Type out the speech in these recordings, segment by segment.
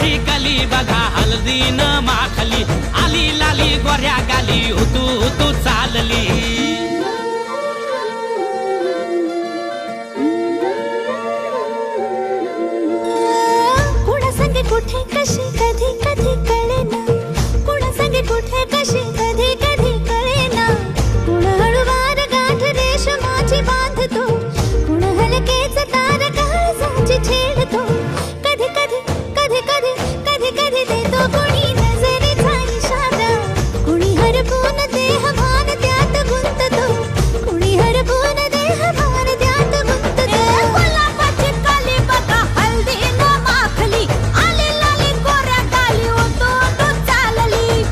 गुलाबाची कली बघा हळदीन माखली, आली लाली गोऱ्या गाली हुतू हुतू चालली. कुणा संगे कुठे कशी कधी कधी कळेना, कुणा संगे कुठे कशी कधी कधी कळेना. कुण हळूवार गाठ रेशमाची बांधतो, कुण हलकेच तार काळजाची छेडतो. कधी कधी कधी कधी कधी कधी देतो कुणी नजरेचा इशारा, कुणी हरपून देहभान त्यात गुंततो, कुणी हरपून देहभान त्यात गुंततो. गुलाबाची कली बघा हळदीन माखली, आली लाली गोऱ्या गाली हुतू हुतू चालली.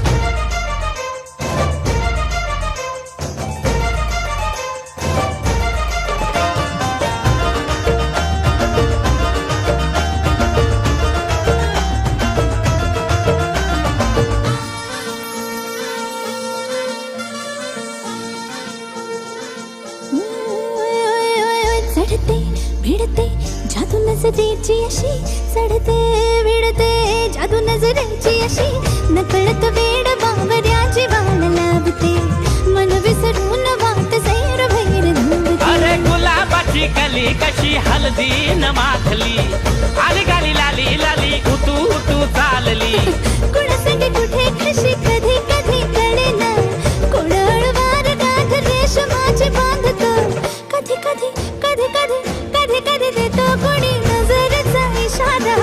चढते भिडते जादू नजरेची अशी, चढते भिडते जादू नजरेची अशी. नकळत वेड बावऱ्या जीवाला लाभते, मन विसरून वाट सैर भैर धुंदते. अरे गुलाबाची कली कशी हळदीन माखली, आली गाली लाली लाली हुतू हुतू चालली. कुणा संगे कुठे कशी कधी कधी कळेना, कुण हळूवार गाठ रेशमाची बांधतो. कधी कधी कधी कधी कधी कधी देतो कुणी नजरेचा इशारा,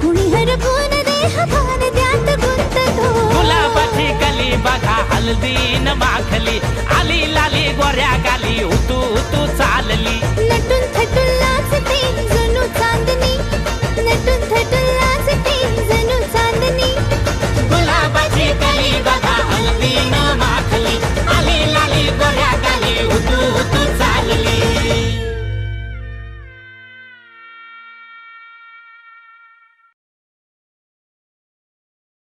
कुणी हरपून देहभान त्यात गुंततो. गुलाबाची कली बघा हळदीन माखली, आली लाली गोऱ्या गाली